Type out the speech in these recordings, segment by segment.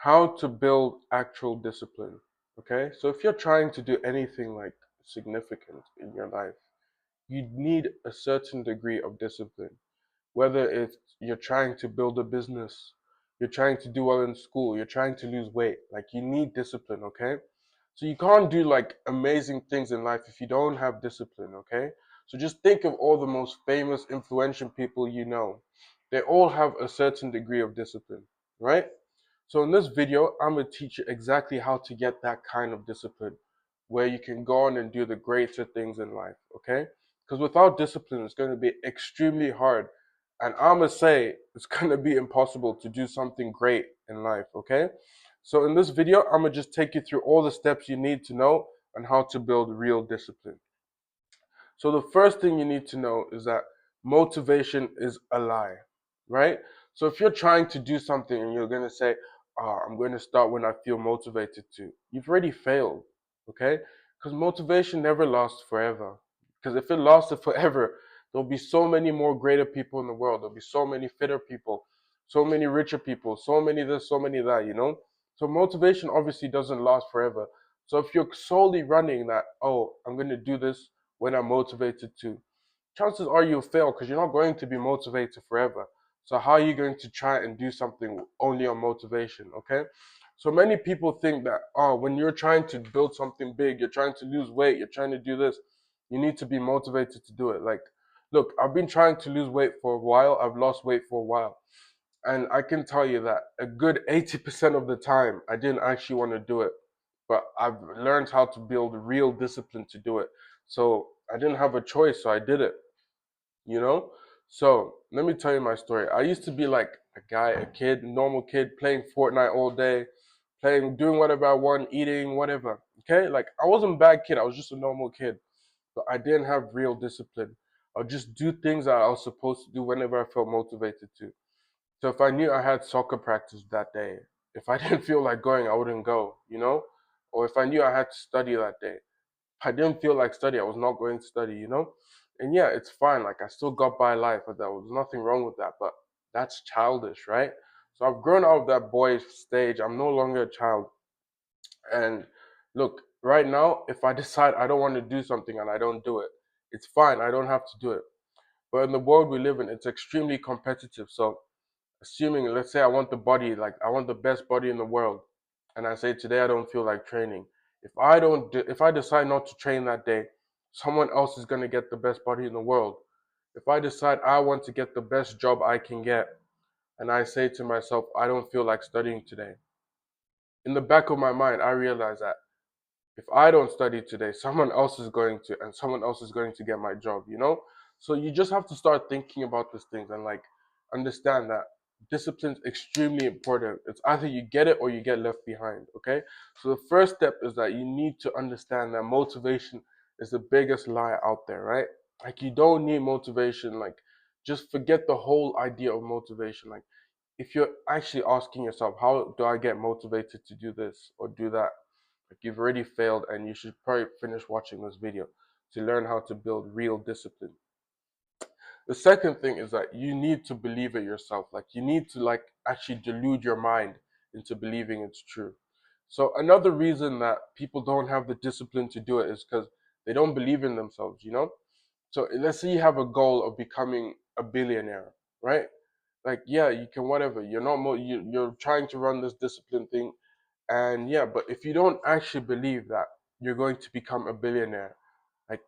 how to build actual discipline. Okay, so if you're trying to do anything like significant in your life, you need a certain degree of discipline. Whether it's you're trying to build a business, you're trying to do well in school, you're trying to lose weight, like you need discipline, okay? So you can't do like amazing things in life if you don't have discipline, okay? So just think of all the most famous, influential people you know. They all have a certain degree of discipline, right? So in this video, I'm going to teach you exactly how to get that kind of discipline where you can go on and do the greater things in life, okay? Because without discipline, it's going to be extremely hard. And I'm going to say it's going to be impossible to do something great in life, okay? So in this video, I'm going to just take you through all the steps you need to know on how to build real discipline. So the first thing you need to know is that motivation is a lie, right? So if you're trying to do something and you're going to say, oh, I'm going to start when I feel motivated to, you've already failed, okay? Because motivation never lasts forever. Because if it lasted forever, there'll be so many more greater people in the world. There'll be so many fitter people, so many richer people, so many this, so many that, you know? So motivation obviously doesn't last forever. So if you're solely running that, oh, I'm going to do this when I'm motivated to, chances are you'll fail because you're not going to be motivated forever. So how are you going to try and do something only on motivation, okay? So many people think that, oh, when you're trying to build something big, you're trying to lose weight, you're trying to do this, you need to be motivated to do it. Like, look, I've been trying to lose weight for a while, I've lost weight for a while. And I can tell you that a good 80% of the time, I didn't actually want to do it. But I've learned how to build real discipline to do it. So I didn't have a choice, so I did it, you know? So let me tell you my story. I used to be like a guy, a kid, normal kid, playing Fortnite all day, playing, doing whatever I want, eating, whatever. Okay? Like I wasn't a bad kid, I was just a normal kid. But I didn't have real discipline. I'll just do things that I was supposed to do whenever I felt motivated to. So if I knew I had soccer practice that day, if I didn't feel like going, I wouldn't go, you know? Or if I knew I had to study that day, if I didn't feel like study, I was not going to study, you know? And yeah, it's fine. Like I still got by life, but there was nothing wrong with that. But that's childish, right? So I've grown out of that boy stage. I'm no longer a child. And look, right now, if I decide I don't want to do something and I don't do it, it's fine. I don't have to do it. But in the world we live in, it's extremely competitive. So assuming, let's say I want the body, like I want the best body in the world, and I say today I don't feel like training. If I decide not to train that day, someone else is gonna get the best body in the world. If I decide I want to get the best job I can get, and I say to myself I don't feel like studying today, in the back of my mind I realize that if I don't study today, someone else is going to, and someone else is going to get my job, you know? So you just have to start thinking about these things and like understand that discipline is extremely important. It's either you get it or you get left behind, okay? So the first step is that you need to understand that motivation is the biggest lie out there, right? Like you don't need motivation. Like just forget the whole idea of motivation. Like if you're actually asking yourself, how do I get motivated to do this or do that? Like you've already failed and you should probably finish watching this video to learn how to build real discipline. The second thing is that you need to believe it yourself. Like you need to like actually delude your mind into believing it's true. So another reason that people don't have the discipline to do it is because they don't believe in themselves, you know? So let's say you have a goal of becoming a billionaire, right? Like yeah, you can whatever. You're not you're trying to run this discipline thing and yeah, but if you don't actually believe that you're going to become a billionaire, like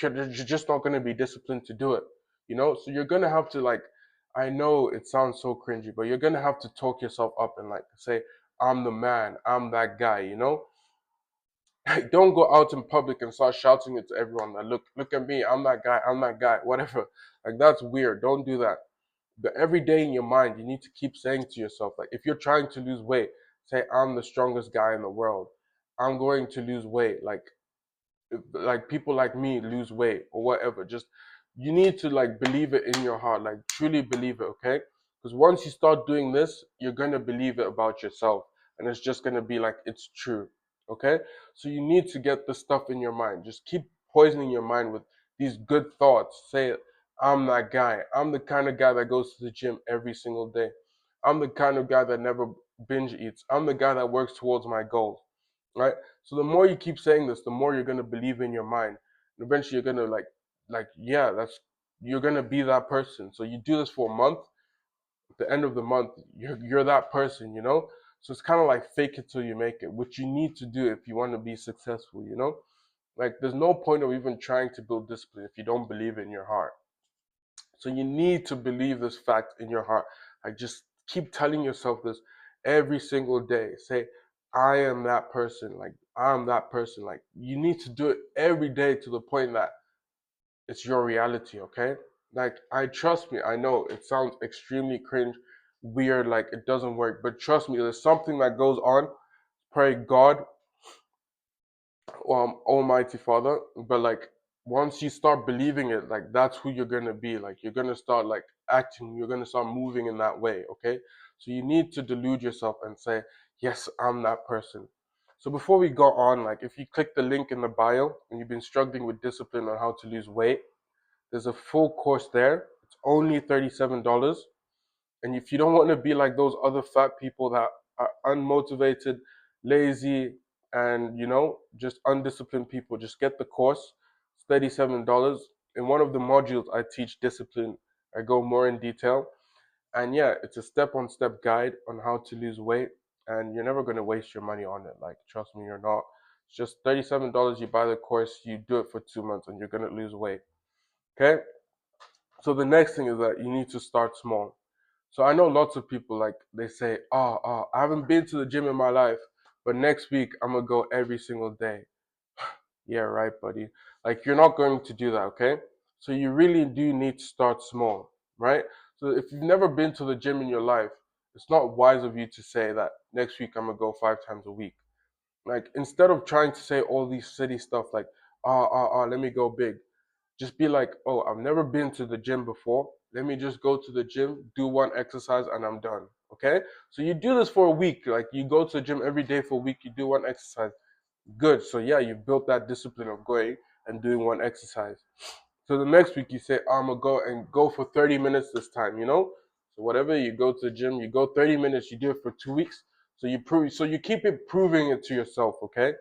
you're just not going to be disciplined to do it, you know? So you're going to have to like, I know it sounds so cringy, but you're going to have to talk yourself up and like say, I'm the man, I'm that guy, you know? Like, don't go out in public and start shouting it to everyone that look at me, I'm that guy, whatever. Like that's weird. Don't do that. But every day in your mind, you need to keep saying to yourself, like if you're trying to lose weight, say I'm the strongest guy in the world. I'm going to lose weight. Like people like me lose weight or whatever. Just you need to like believe it in your heart, like truly believe it, okay? Because once you start doing this, you're gonna believe it about yourself, and it's just gonna be like it's true, okay? So you need to get the stuff in your mind. Just keep poisoning your mind with these good thoughts. Say, I'm that guy. I'm the kind of guy that goes to the gym every single day. I'm the kind of guy that never binge eats. I'm the guy that works towards my goals, right? So the more you keep saying this, the more you're gonna believe in your mind. And eventually you're gonna yeah, that's you're gonna be that person. So you do this for a month, at the end of the month, you're that person, you know? So it's kind of like fake it till you make it, which you need to do if you want to be successful, you know? Like there's no point of even trying to build discipline if you don't believe in your heart. So you need to believe this fact in your heart. Like just keep telling yourself this every single day. Say, I am that person. Like I'm that person. Like you need to do it every day to the point that it's your reality, okay? Like I trust me, I know it sounds extremely cringe, weird, like it doesn't work, but trust me, there's something that goes on. Pray God, Almighty Father, but like once you start believing it, like that's who you're gonna be. Like you're gonna start like acting, you're gonna start moving in that way, okay? So you need to delude yourself and say, yes, I'm that person. So before we go on, like if you click the link in the bio and you've been struggling with discipline on how to lose weight, there's a full course there. It's only $37. And if you don't want to be like those other fat people that are unmotivated, lazy, and just undisciplined people, just get the course. It's $37. In one of the modules, I teach discipline. I go more in detail. And yeah, it's a step-on-step guide on how to lose weight. And you're never going to waste your money on it. Like, trust me, you're not. It's just $37. You buy the course, you do it for 2 months, and you're going to lose weight. Okay? So the next thing is that you need to start small. So I know lots of people like they say, I haven't been to the gym in my life, but next week I'm gonna go every single day. Yeah, right, buddy. Like you're not going to do that, okay? So you really do need to start small, right? So if you've never been to the gym in your life, it's not wise of you to say that next week I'm gonna go 5 times a week. Like instead of trying to say all these silly stuff like, let me go big. Just be like, oh, I've never been to the gym before. Let me just go to the gym, do one exercise, and I'm done. Okay? So you do this for a week. Like you go to the gym every day for a week, you do one exercise. Good. So yeah, you built that discipline of going and doing one exercise. So the next week you say, I'm gonna go and go for 30 minutes this time, you know? So whatever you go to the gym, you go 30 minutes, you do it for 2 weeks. So you keep it proving it to yourself, okay?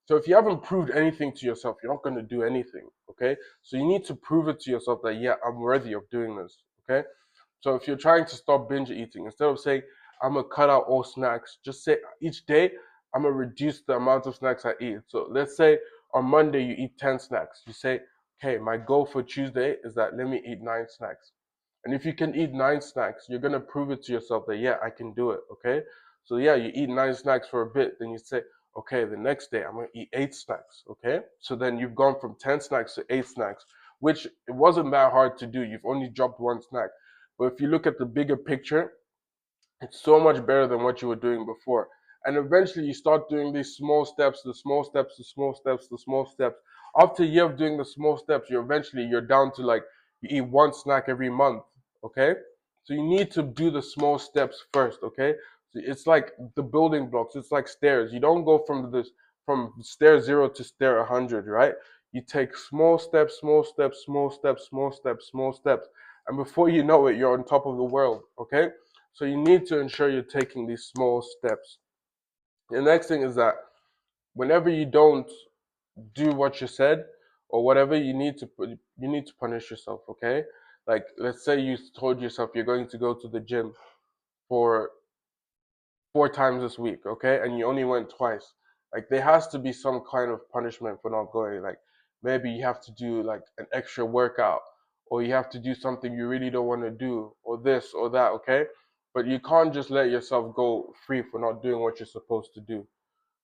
So if you haven't proved anything to yourself, you're not going to do anything, okay? So you need to prove it to yourself that, yeah, I'm worthy of doing this, okay? So if you're trying to stop binge eating, instead of saying, I'm going to cut out all snacks, just say each day, I'm going to reduce the amount of snacks I eat. So let's say on Monday you eat 10 snacks. You say, okay, my goal for Tuesday is that let me eat 9 snacks. And if you can eat 9 snacks, you're going to prove it to yourself that, yeah, I can do it, okay? So yeah, you eat 9 snacks for a bit, then you say, okay, the next day I'm going to eat 8 snacks, okay? So then you've gone from 10 snacks to 8 snacks, which it wasn't that hard to do. You've only dropped one snack. But if you look at the bigger picture, it's so much better than what you were doing before. And eventually you start doing these small steps, the small steps, the small steps, the small steps. After a year of doing the small steps, you're down to like you eat one snack every month. Okay? So you need to do the small steps first, okay? So it's like the building blocks, it's like stairs. You don't go from stair zero to stair 100, right? You take small steps, small steps, small steps, small steps, small steps. And before you know it, you're on top of the world, okay? So you need to ensure you're taking these small steps. The next thing is that whenever you don't do what you said or whatever, you need to punish yourself, okay? Like let's say you told yourself you're going to go to the gym for 4 times this week, okay? And you only went twice. Like there has to be some kind of punishment for not going. Like maybe you have to do like an extra workout or you have to do something you really don't want to do or this or that, okay? But you can't just let yourself go free for not doing what you're supposed to do.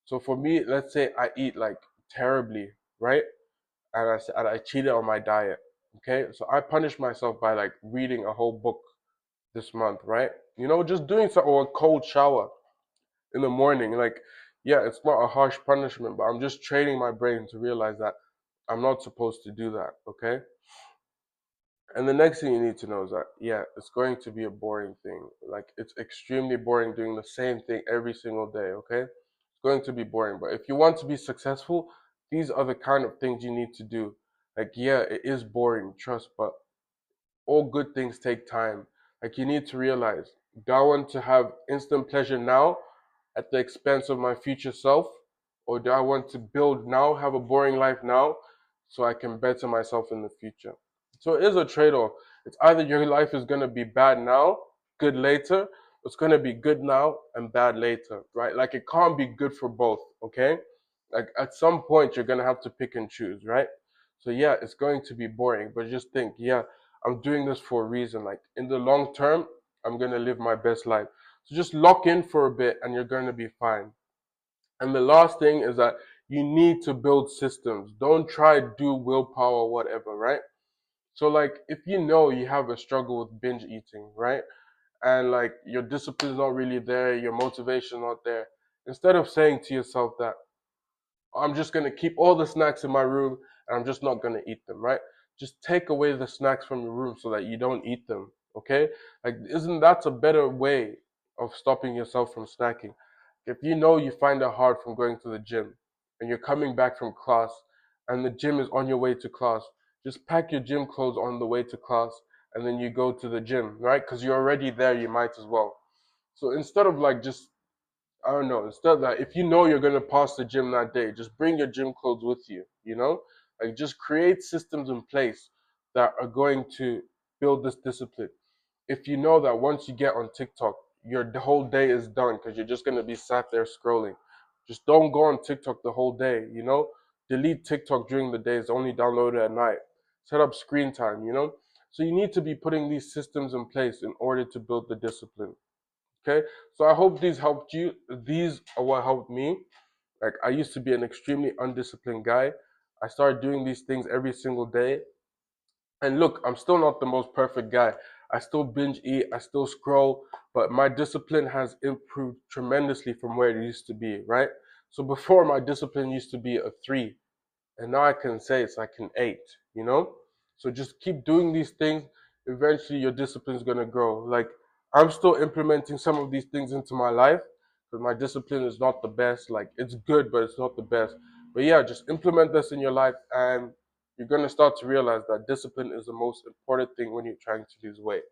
So for me, let's say I eat like terribly, right? And I cheated on my diet, okay? So I punish myself by like reading a whole book this month, right? Just doing something or a cold shower in the morning. Like, yeah, it's not a harsh punishment, but I'm just training my brain to realize that I'm not supposed to do that, okay? And the next thing you need to know is that, yeah, it's going to be a boring thing. Like, it's extremely boring doing the same thing every single day, okay? It's going to be boring. But if you want to be successful, these are the kind of things you need to do. Like, yeah, it is boring, trust, but all good things take time. Like, you need to realize Do I want to have instant pleasure now at the expense of my future self? Or do I want to build now, have a boring life now, so I can better myself in the future? So it is a trade off. It's either your life is going to be bad now, good later, or it's going to be good now and bad later, right? Like it can't be good for both, okay? Like at some point, you're going to have to pick and choose, right? So yeah, it's going to be boring, but just think, yeah, I'm doing this for a reason. Like in the long term, I'm going to live my best life. So just lock in for a bit and you're going to be fine. And the last thing is that you need to build systems. Don't try to do willpower, whatever, right? So like if you know you have a struggle with binge eating, right? And like your discipline's not really there, your motivation's not there, instead of saying to yourself that I'm just gonna keep all the snacks in my room and I'm just not gonna eat them, right? Just take away the snacks from your room so that you don't eat them, okay? Like, isn't that a better way of stopping yourself from snacking? If you know you find it hard from going to the gym and you're coming back from class and the gym is on your way to class, just pack your gym clothes on the way to class and then you go to the gym, right? Because you're already there, you might as well. So instead of like just I don't know. Instead of that, if you know you're gonna pass the gym that day, just bring your gym clothes with you. You know, like just create systems in place that are going to build this discipline. If you know that once you get on TikTok, your the whole day is done because you're just gonna be sat there scrolling. Just don't go on TikTok the whole day. You know, delete TikTok during the days. Only download it at night. Set up screen time. You know, so you need to be putting these systems in place in order to build the discipline. Okay, so I hope these helped you. These are what helped me. Like I used to be an extremely undisciplined guy. I started doing these things every single day. And look, I'm still not the most perfect guy. I still binge eat, I still scroll, but my discipline has improved tremendously from where it used to be, right? So before my discipline used to be a 3, and now I can say it's like an 8, you know? So just keep doing these things. Eventually, your discipline is going to grow. Like, I'm still implementing some of these things into my life because my discipline is not the best. Like, it's good, but it's not the best. But yeah, just implement this in your life, and you're going to start to realize that discipline is the most important thing when you're trying to lose weight.